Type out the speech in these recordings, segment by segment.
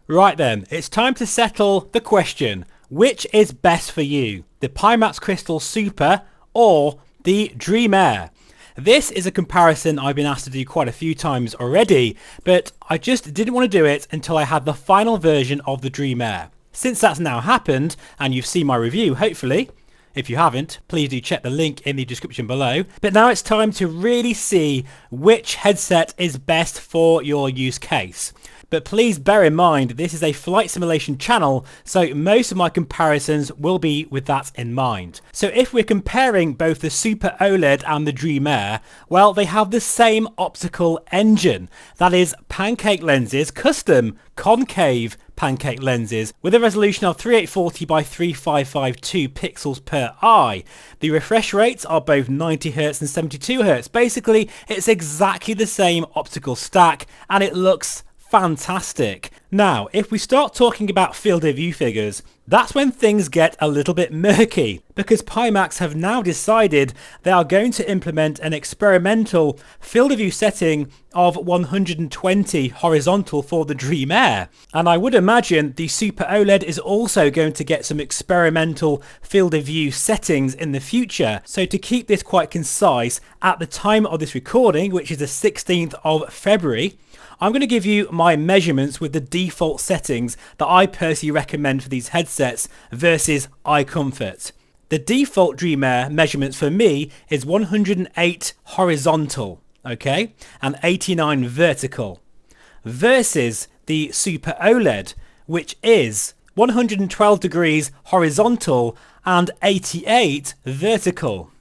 Right then, it's time to settle the question. Which is best for you? The Pimax Crystal Super or the Dream Air? This is a comparison I've been asked to do quite a few times already, but I just didn't want to do it until I had the final version of the Dream Air. Since that's now happened, and you've seen my review, hopefully, if you haven't, please do check the link in the description below. But now it's time to really see which headset is best for your use case. But please bear in mind, this is a flight simulation channel, so most of my comparisons will be with that in mind. So if we're comparing both the Super OLED and the Dream Air, well, they have the same optical engine. That is pancake lenses, custom concave pancake lenses with a resolution of 3840 by 3552 pixels per eye. The refresh rates are both 90Hz and 72Hz. Basically, it's exactly the same optical stack and it looks fantastic. Now, if we start talking about field of view figures, that's when things get a little bit murky, because Pimax have now decided they are going to implement an experimental field of view setting of 120 horizontal for the Dream Air. And I would imagine the Super OLED is also going to get some experimental field of view settings in the future. So to keep this quite concise, at the time of this recording, which is the 16th of February, I'm going to give you my measurements with the default settings that I personally recommend for these headsets versus eye comfort. The default Dream Air measurements for me is 108 horizontal, okay, and 89 vertical, versus the Super OLED, which is 112 degrees horizontal and 88 vertical.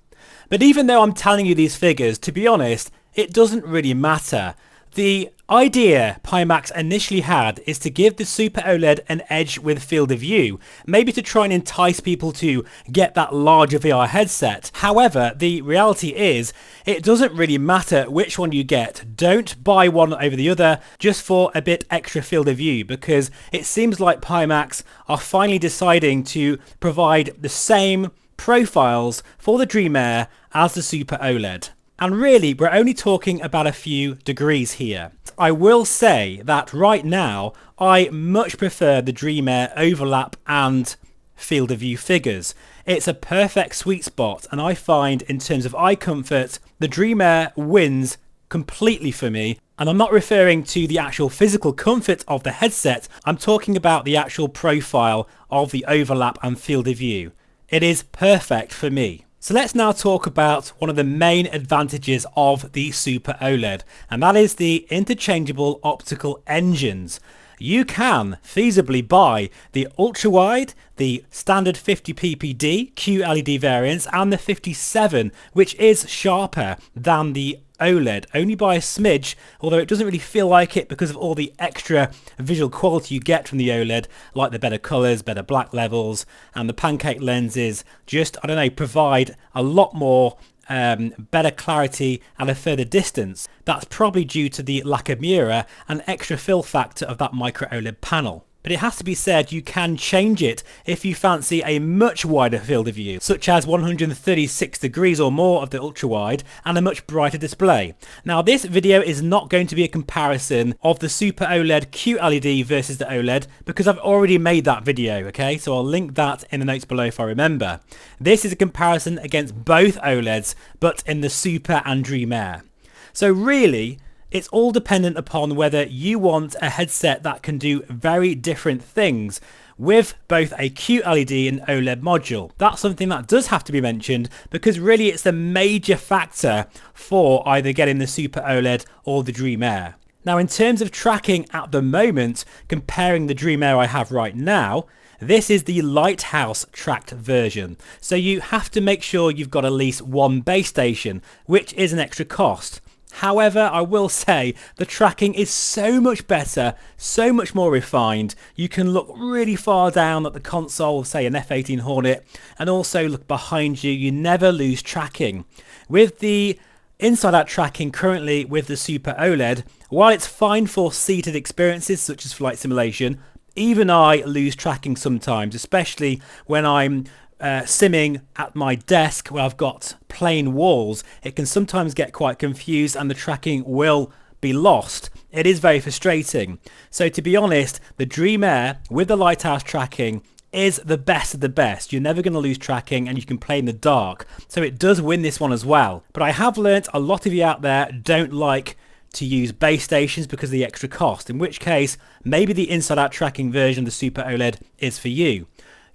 But even though I'm telling you these figures, to be honest, it doesn't really matter. The idea Pimax initially had is to give the Super OLED an edge with field of view, maybe to try and entice people to get that larger VR headset. However, the reality is it doesn't really matter which one you get. Don't buy one over the other just for a bit extra field of view, because it seems like Pimax are finally deciding to provide the same profiles for the Dream Air as the Super OLED. And really, we're only talking about a few degrees here. I will say that right now, I much prefer the Dream Air overlap and field of view figures. It's a perfect sweet spot, and I find in terms of eye comfort, the Dream Air wins completely for me. And I'm not referring to the actual physical comfort of the headset, I'm talking about the actual profile of the overlap and field of view. It is perfect for me. So let's now talk about one of the main advantages of the Super OLED, and that is the interchangeable optical engines. You can feasibly buy the ultra-wide, the standard 50 ppd QLED variants, and the 57, which is sharper than the OLED, only by a smidge, although it doesn't really feel like it because of all the extra visual quality you get from the OLED, like the better colours, better black levels, and the pancake lenses just, I don't know, provide a lot more better clarity and a further distance. That's probably due to the lack of mirror and extra fill factor of that micro OLED panel. But it has to be said, you can change it if you fancy a much wider field of view, such as 136 degrees or more of the ultra-wide and a much brighter display. Now, this video is not going to be a comparison of the Super OLED QLED versus the OLED, because I've already made that video, okay? So I'll link that in the notes below if I remember. This is a comparison against both OLEDs, but in the Super and Dream Air. So really, it's all dependent upon whether you want a headset that can do very different things with both a QLED and OLED module. That's something that does have to be mentioned, because really it's the major factor for either getting the Super OLED or the Dream Air. Now, in terms of tracking at the moment, comparing the Dream Air I have right now, this is the Lighthouse tracked version. So you have to make sure you've got at least one base station, which is an extra cost. However, I will say the tracking is so much better, so much more refined. You can look really far down at the console of, say, an F-18 Hornet, and also look behind you. You never lose tracking. With the inside-out tracking currently with the Super OLED, while it's fine for seated experiences such as flight simulation, even I lose tracking sometimes, especially when I'm simming at my desk where I've got plain walls. It can sometimes get quite confused and the tracking will be lost, it is very frustrating. So to be honest, the Dream Air with the lighthouse tracking is the best of the best. You're never going to lose tracking and you can play in the dark. So it does win this one as well. But I have learnt a lot of you out there don't like to use base stations because of the extra cost, in which case maybe the inside out tracking version of the Super OLED is for you.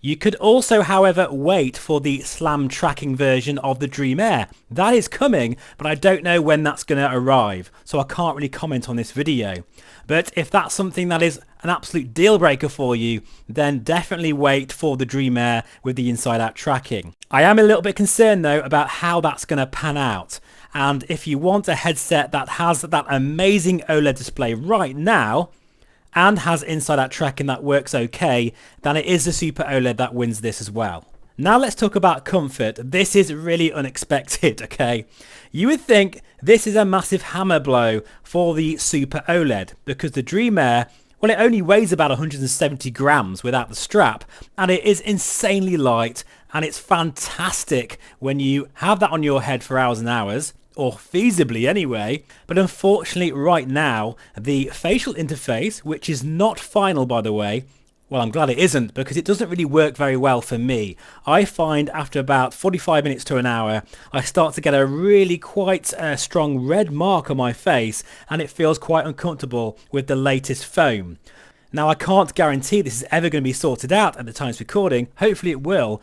You could also, however, wait for the SLAM tracking version of the Dream Air. That is coming, but I don't know when that's going to arrive, so I can't really comment on this video. But if that's something that is an absolute deal breaker for you, then definitely wait for the Dream Air with the inside out tracking. I am a little bit concerned though about how that's going to pan out. And if you want a headset that has that amazing OLED display right now, and has inside out tracking that works okay, then it is the Super OLED that wins this as well. Now let's talk about comfort. This is really unexpected, okay? You would think this is a massive hammer blow for the Super OLED because the Dream Air, well, it only weighs about 170 grams without the strap, and it is insanely light, and it's fantastic when you have that on your head for hours and hours, or feasibly anyway. But unfortunately right now, the facial interface, which is not final by the way, well, I'm glad it isn't because it doesn't really work very well for me. I find after about 45 minutes to an hour, I start to get a really quite strong red mark on my face, and it feels quite uncomfortable with the latest foam. Now, I can't guarantee this is ever going to be sorted out at the time of recording. Hopefully it will.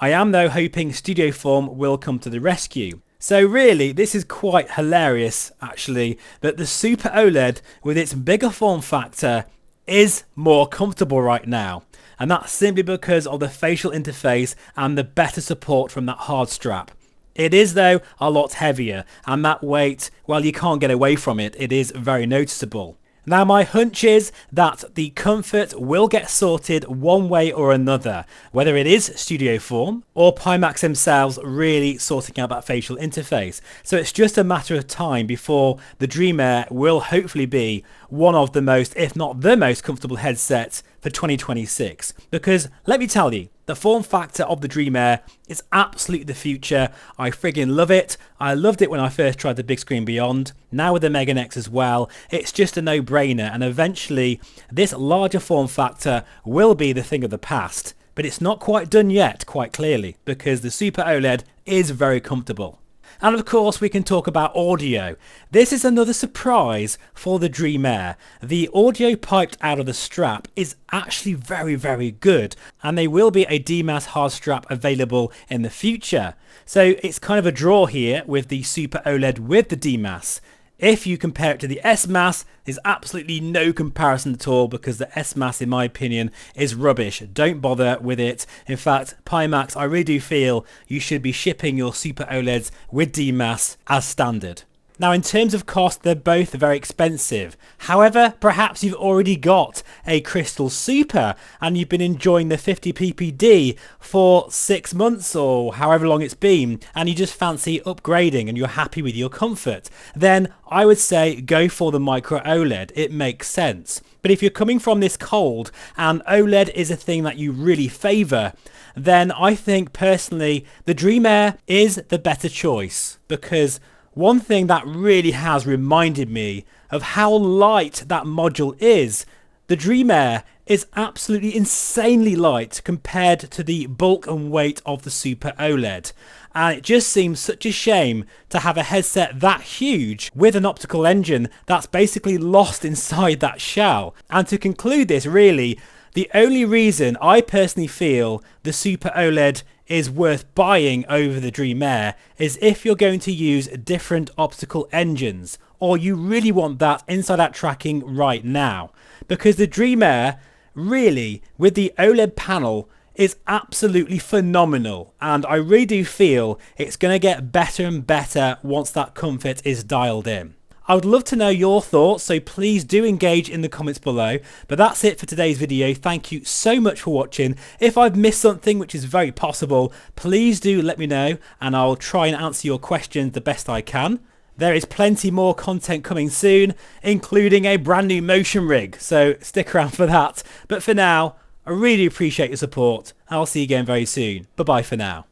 I am though hoping Studio Form will come to the rescue. So really, this is quite hilarious actually, that the Super OLED with its bigger form factor is more comfortable right now. And that's simply because of the facial interface and the better support from that hard strap. It is though a lot heavier, and that weight, well, you can't get away from it. It is very noticeable. Now my hunch is that the comfort will get sorted one way or another, whether it is Studio Form or Pimax themselves really sorting out that facial interface. So it's just a matter of time before the Dream Air will hopefully be one of the most, if not the most comfortable headsets for 2026. Because let me tell you, the form factor of the Dream Air is absolutely the future. I friggin' love it. I loved it when I first tried the Big Screen Beyond. Now with the Mega Nex as well, it's just a no-brainer, and eventually this larger form factor will be the thing of the past. But it's not quite done yet, quite clearly, because the Super OLED is very comfortable. And of course we can talk about audio. This is another surprise for the Dream Air. The audio piped out of the strap is actually very good, and there will be a DMAS hard strap available in the future. So it's kind of a draw here with the Super OLED with the DMAS. If you compare it to the S-Mass, there's absolutely no comparison at all because the S-Mass, in my opinion, is rubbish. Don't bother with it. In fact, Pimax, I really do feel you should be shipping your Super OLEDs with DMAS as standard. Now, in terms of cost, they're both very expensive. However, perhaps you've already got a Crystal Super and you've been enjoying the 50 ppd for 6 months or however long it's been, and you just fancy upgrading and you're happy with your comfort. Then I would say go for the Micro OLED. It makes sense. But if you're coming from this cold and OLED is a thing that you really favour, then I think personally the Dream Air is the better choice, because one thing that really has reminded me of how light that module is, the Dream Air is absolutely insanely light compared to the bulk and weight of the Super OLED. And it just seems such a shame to have a headset that huge with an optical engine that's basically lost inside that shell. And to conclude this, really, the only reason I personally feel the Super OLED is worth buying over the Dream Air is if you're going to use different optical engines, or you really want that inside out tracking right now. Because the Dream Air, really, with the OLED panel, is absolutely phenomenal, and I really do feel it's going to get better and better once that comfort is dialed in. I would love to know your thoughts, so please do engage in the comments below. But that's it for today's video. Thank you so much for watching. If I've missed something, which is very possible, please do let me know and I'll try and answer your questions the best I can. There is plenty more content coming soon, including a brand new motion rig, so stick around for that. But for now, I really appreciate your support. I'll see you again very soon. Bye bye for now.